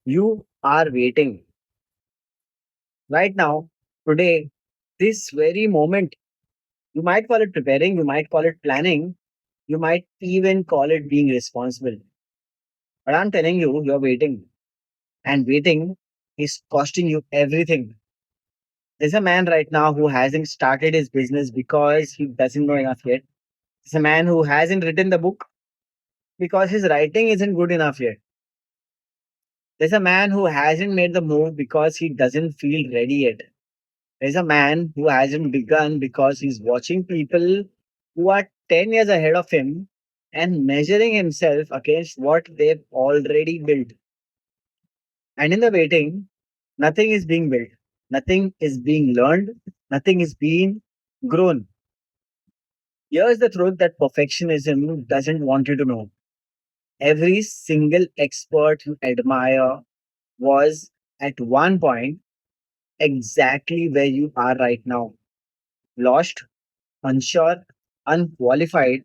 You are waiting right now, today, this very moment. You might call it preparing, you might call it planning, you might even call it being responsible. But I'm telling you, you're waiting, and waiting is costing you everything. There's a man right now who hasn't started his business because he doesn't know enough yet. There's a man who hasn't written the book because his writing isn't good enough yet. There's a man who hasn't made the move because he doesn't feel ready yet. There's a man who hasn't begun because he's watching people who are 10 years ahead of him and measuring himself against what they've already built. And in the waiting, nothing is being built, nothing is being learned, nothing is being grown. Here's the truth that perfectionism doesn't want you to know. Every single expert you admire was at one point exactly where you are right now, lost, unsure, unqualified,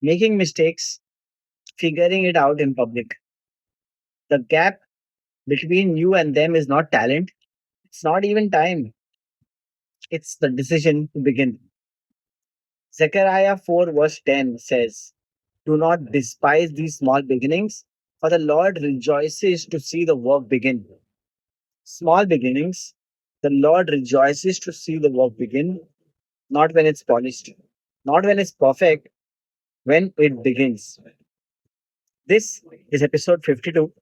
making mistakes, figuring it out in public. The gap between you and them is not talent, it's not even time, it's the decision to begin. Zechariah 4, verse 10 says, "Do not despise these small beginnings, for the Lord rejoices to see the work begin." Small beginnings, the Lord rejoices to see the work begin, not when it's polished, not when it's perfect, when it begins. This is episode 52,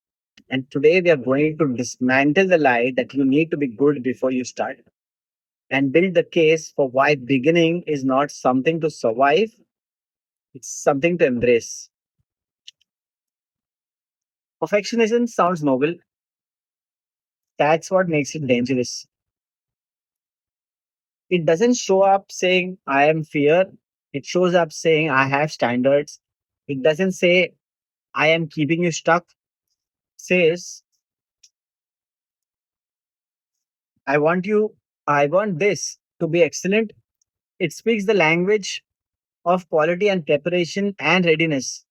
and today we are going to dismantle the lie that you need to be good before you start and build the case for why beginning is not something to survive, it's something to embrace. Perfectionism sounds noble, that's what makes it dangerous. It doesn't show up saying, I am fear, it shows up saying, I have standards. It doesn't say, I am keeping you stuck, it says, I want this to be excellent. It speaks the language of quality and preparation and readiness.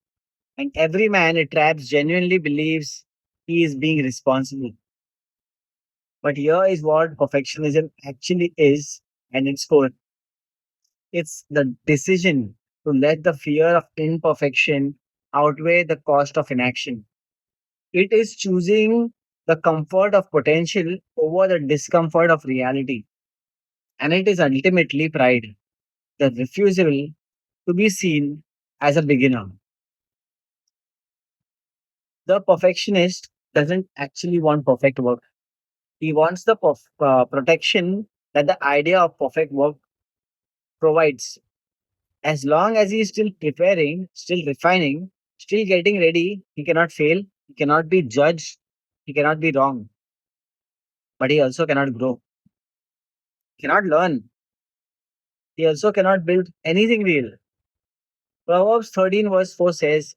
And every man it traps genuinely believes he is being responsible. But here is what perfectionism actually is, and its core. It's the decision to let the fear of imperfection outweigh the cost of inaction. It is choosing the comfort of potential over the discomfort of reality. And it is ultimately pride, the refusal to be seen as a beginner. The perfectionist doesn't actually want perfect work. He wants the protection that the idea of perfect work provides. As long as he is still preparing, still refining, still getting ready, he cannot fail, he cannot be judged, he cannot be wrong, but he also cannot grow, cannot learn, he also cannot build anything real. Proverbs 13, verse 4 says,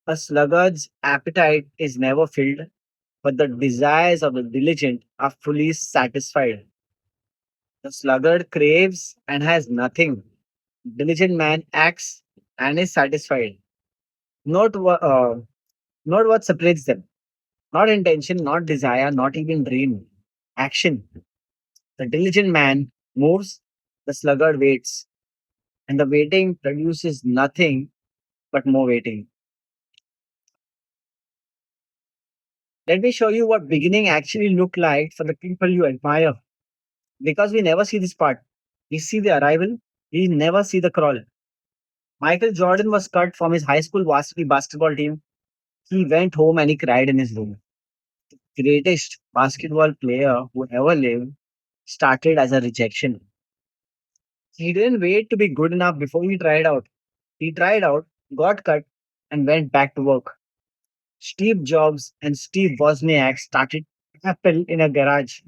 "A sluggard's appetite is never filled, but the desires of the diligent are fully satisfied." The sluggard craves and has nothing. Diligent man acts and is satisfied. Note, note what separates them. Not intention, not desire, not even dream. Action. The diligent man moves, the sluggard waits, and the waiting produces nothing but more waiting. Let me show you what beginning actually look like for the people you admire. Because we never see this part. We see the arrival, we never see the crawl. Michael Jordan was cut from his high school varsity basketball team. He went home and he cried in his room. Greatest basketball player who ever lived started as a rejection. He didn't wait to be good enough before he tried out. He tried out, got cut, and went back to work. Steve Jobs and Steve Wozniak started Apple in a garage.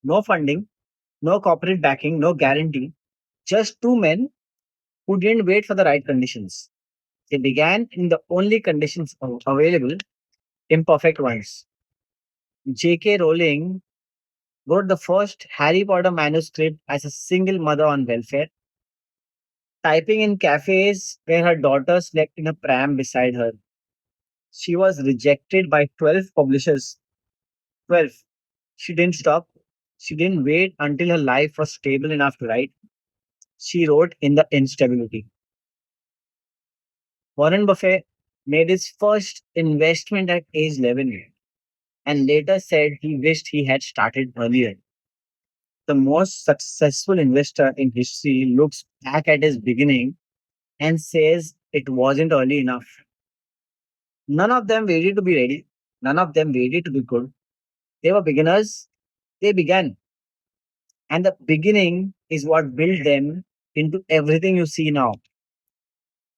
No funding, no corporate backing, no guarantee. Just two men who didn't wait for the right conditions. They began in the only conditions available, imperfect ones. J.K. Rowling wrote the first Harry Potter manuscript as a single mother on welfare, typing in cafes where her daughter slept in a pram beside her. She was rejected by 12 publishers, 12. She didn't stop. She didn't wait until her life was stable enough to write. She wrote in the instability. Warren Buffett made his first investment at age 11 and later said he wished he had started earlier. The most successful investor in history looks back at his beginning and says it wasn't early enough. None of them waited to be ready. None of them waited to be good. They were beginners. They began. And the beginning is what built them into everything you see now.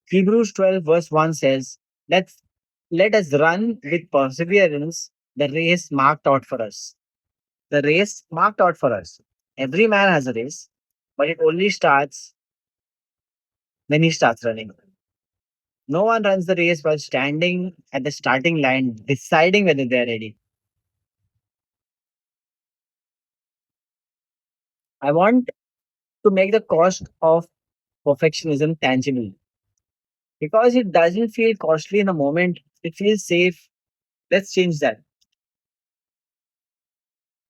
Hebrews 12, verse 1 says, let us run with perseverance the race marked out for us. The race marked out for us. Every man has a race, but it only starts when he starts running. No one runs the race while standing at the starting line, deciding whether they are ready. I want to make the cost of perfectionism tangible because it doesn't feel costly in the moment, it feels safe. Let's change that.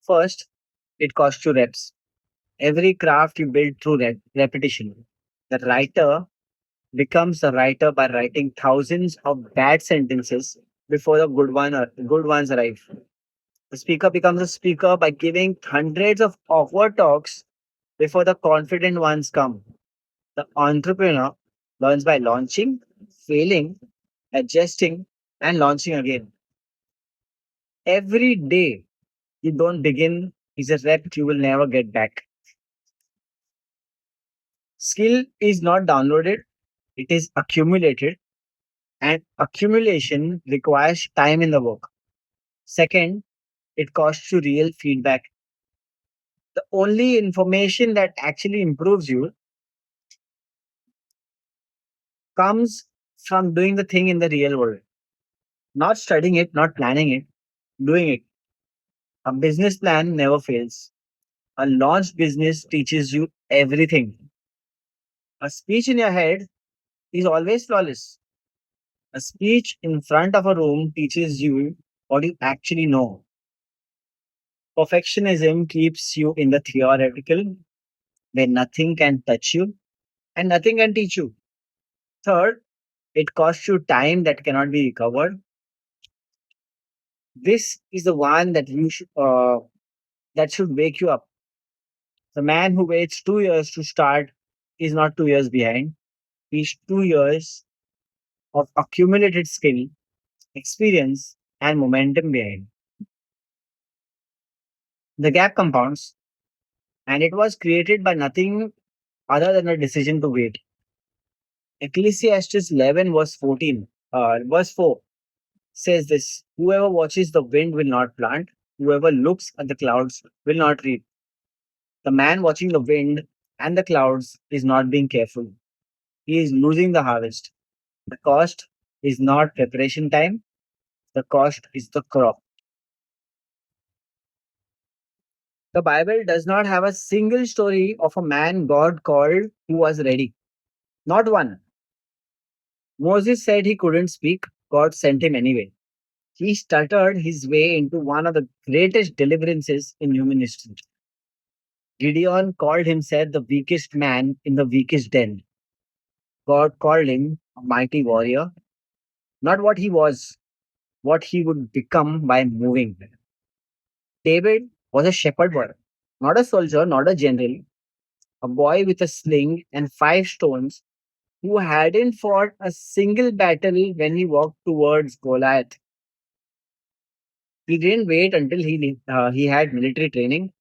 First, it costs you reps. Every craft you build through repetition. The writer becomes a writer by writing thousands of bad sentences before the good ones arrive. The speaker becomes a speaker by giving hundreds of awkward talks before the confident ones come. The entrepreneur learns by launching, failing, adjusting, and launching again. Every day you don't begin is a rep you will never get back. Skill is not downloaded, it is accumulated, and accumulation requires time in the work. Second, it costs you real feedback. The only information that actually improves you comes from doing the thing in the real world, not studying it, not planning it, doing it. A business plan never fails. A launched business teaches you everything. A speech in your head is always flawless. A speech in front of a room teaches you what you actually know. Perfectionism keeps you in the theoretical where nothing can touch you and nothing can teach you. Third, it costs you time that cannot be recovered. This is the one that should wake you up. The man who waits 2 years to start is not 2 years behind. He's 2 years of accumulated skill, experience, and momentum behind. The gap compounds, and it was created by nothing other than a decision to wait. Ecclesiastes 11, verse 4 says this: whoever watches the wind will not plant, whoever looks at the clouds will not reap. The man watching the wind and the clouds is not being careful. He is losing the harvest. The cost is not preparation time, the cost is the crop. The Bible does not have a single story of a man God called who was ready. Not one. Moses said he couldn't speak, God sent him anyway. He stuttered his way into one of the greatest deliverances in human history. Gideon called himself the weakest man in the weakest den. God called him a mighty warrior, not what he was, what he would become by moving. David was a shepherd boy, not a soldier, not a general, a boy with a sling and 5 stones who hadn't fought a single battle when he walked towards Goliath. He didn't wait until he had military training.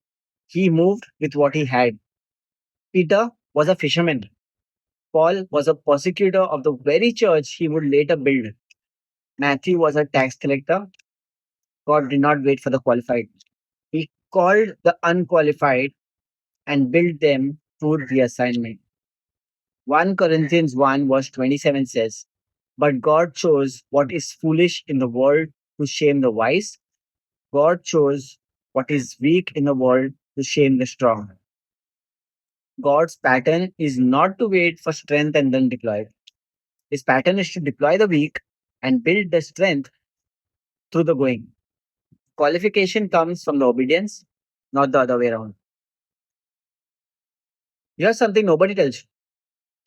He moved with what he had. Peter was a fisherman. Paul was a persecutor of the very church he would later build. Matthew was a tax collector. God did not wait for the qualified. He called the unqualified and built them through the assignment. 1 Corinthians 1 verse 27 says, but God chose what is foolish in the world to shame the wise. God chose what is weak in the world to shame the strong. God's pattern is not to wait for strength and then deploy it. His pattern is to deploy the weak and build the strength through the going. Qualification comes from the obedience, not the other way around. Here's something nobody tells you.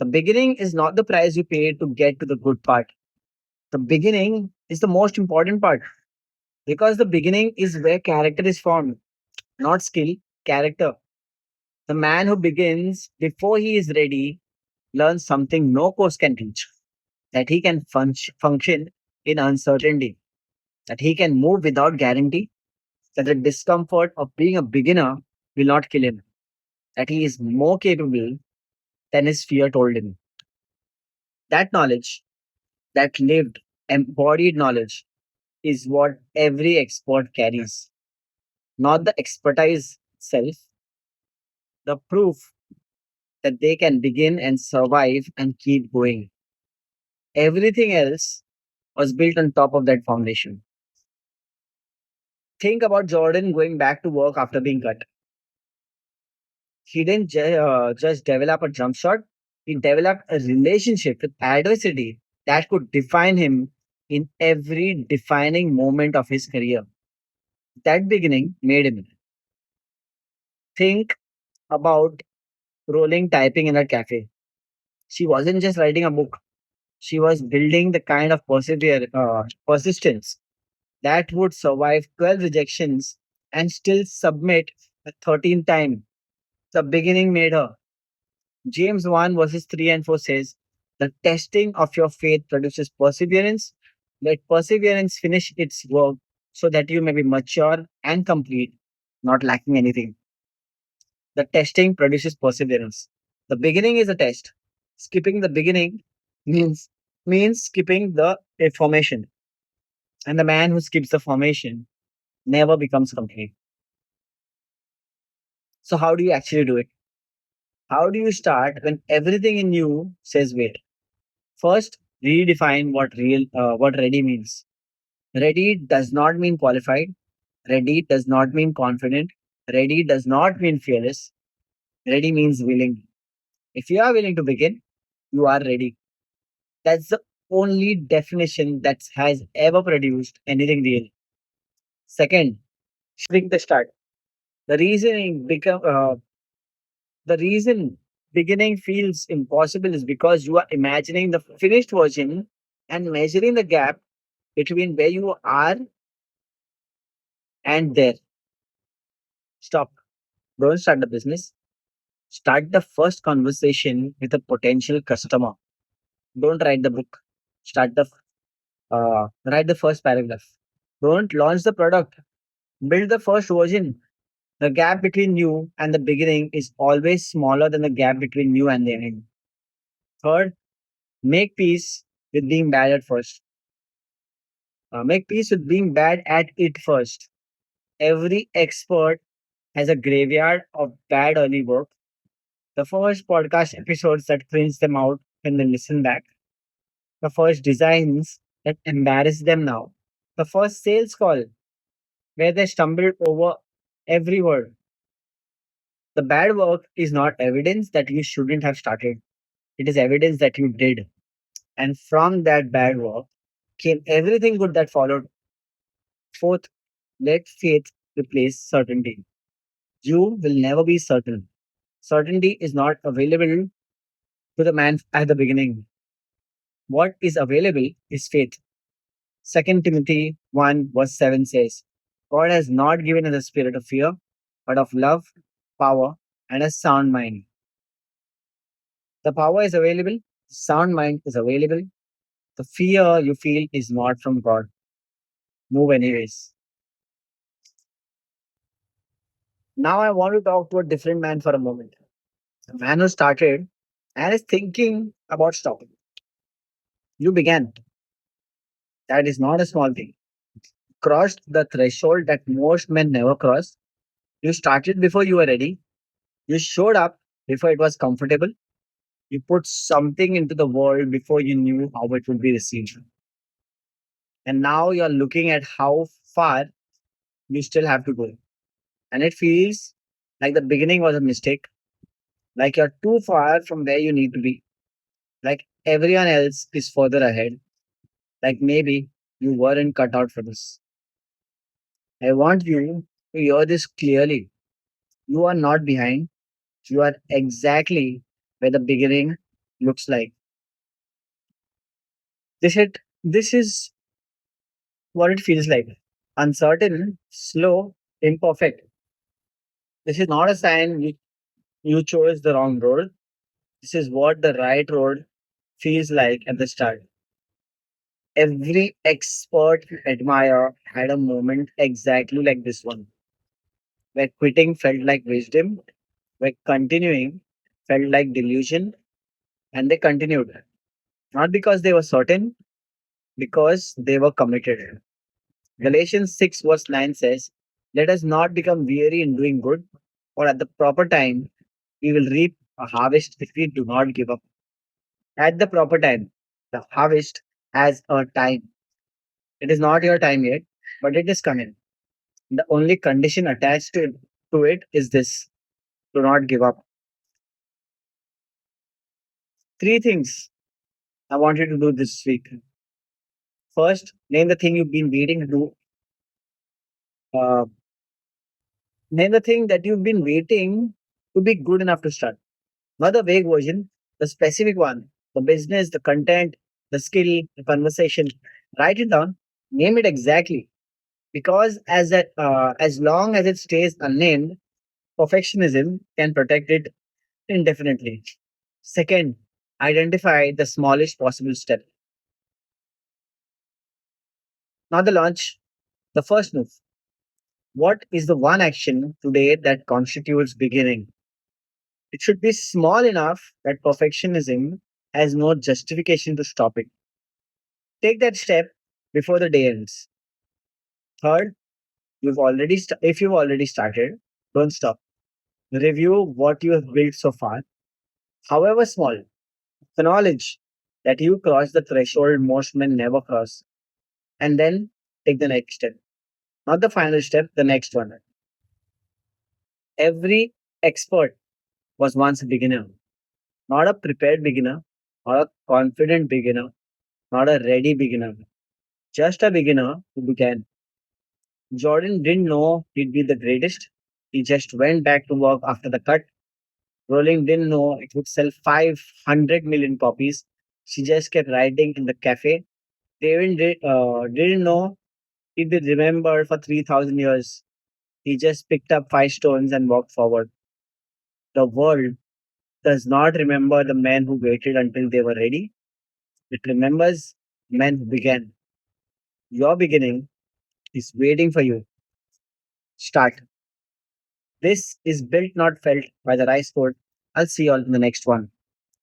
The beginning is not the price you pay to get to the good part. The beginning is the most important part because the beginning is where character is formed, not skill, character. The man who begins before he is ready learns something no course can teach, that he can function in uncertainty, that he can move without guarantee, that the discomfort of being a beginner will not kill him, that he is more capable than his fear told him. That knowledge, that lived, embodied knowledge, is what every expert carries, not the expertise itself, the proof that they can begin and survive and keep going. Everything else was built on top of that foundation. Think about Jordan going back to work after being cut. He didn't just develop a jump shot, he developed a relationship with adversity that could define him in every defining moment of his career. That beginning made him. Think about Rowling typing in a cafe. She wasn't just writing a book, she was building the kind of persistence that would survive 12 rejections and still submit a 13th time. The beginning made her. James 1 verses 3 and 4 says, the testing of your faith produces perseverance. Let perseverance finish its work so that you may be mature and complete, not lacking anything. The testing produces perseverance. The beginning is a test. Skipping the beginning means skipping the formation. And the man who skips the formation never becomes complete. So how do you actually do it? How do you start when everything in you says wait? First, redefine what ready means. Ready does not mean qualified. Ready does not mean confident. Ready does not mean fearless. Ready means willing. If you are willing to begin, you are ready. That's the only definition that has ever produced anything real. Second, shrink the start. The reasoning become the reason beginning feels impossible is because you are imagining the finished version and measuring the gap between where you are and there. Stop. Don't start the business. Start the first conversation with a potential customer. Don't write the book. Write the first paragraph. Don't launch the product. Build the first version. The gap between you and the beginning is always smaller than the gap between you and the end. Third, make peace with being bad at first. Make peace with being bad at it first. Every expert has a graveyard of bad early work. The first podcast episodes that cringe them out when they listen back. The first designs that embarrass them now. The first sales call where they stumbled over every word. The bad work is not evidence that you shouldn't have started. It is evidence that you did. And from that bad work came everything good that followed. Fourth, let faith replace certainty. You will never be certain. Certainty is not available to the man at the beginning. What is available is faith. Second Timothy 1 verse 7 says, God has not given us a spirit of fear, but of love, power, and a sound mind. The power is available, the sound mind is available. The fear you feel is not from God. Move anyways. Now I want to talk to a different man for a moment. A man who started and is thinking about stopping. You began. That is not a small thing. Crossed the threshold that most men never cross. You started before you were ready. You showed up before it was comfortable. You put something into the world before you knew how it would be received. And now you're looking at how far you still have to go. And it feels like the beginning was a mistake, like you're too far from where you need to be, like everyone else is further ahead, like maybe you weren't cut out for this. I want you to hear this clearly. You are not behind. You are exactly where the beginning looks like. This is what it feels like. Uncertain, slow, imperfect. This is not a sign you chose the wrong road. This is what the right road feels like at the start. Every expert you admire had a moment exactly like this one, where quitting felt like wisdom, where continuing felt like delusion, and they continued. Not because they were certain, because they were committed. Galatians 6 verse 9 says, let us not become weary in doing good, for at the proper time we will reap a harvest if we do not give up. At the proper time, the harvest has a time. It is not your time yet, but it is coming. The only condition attached to it is this: do not give up. Three things I want you to do this week. First, name the thing you've been waiting to do. Uh, Name the thing that you've been waiting to be good enough to start. Not the vague version, the specific one. The business, the content, the skill, the conversation. Write it down. Name it exactly. Because as long as it stays unnamed, perfectionism can protect it indefinitely. Second, identify the smallest possible step. Not the launch, the first move. What is the one action today that constitutes beginning? It should be small enough that perfectionism has no justification to stop it. Take that step before the day ends. Third, if you've already started, don't stop. Review what you have built so far, however small. Acknowledge that you crossed the threshold most men never cross, and then take the next step. Not the final step, the next one. Every expert was once a beginner, not a prepared beginner, not a confident beginner, not a ready beginner, just a beginner who began. Jordan didn't know he'd be the greatest. He just went back to work after the cut. Rowling didn't know it would sell 500 million copies. She just kept writing in the cafe. Didn't know he'd be remembered for 3,000 years. He just picked up 5 stones and walked forward. The world does not remember the men who waited until they were ready. It remembers men who began. Your beginning is waiting for you. Start. This is built, not felt by the rice code. I'll see you all in the next one.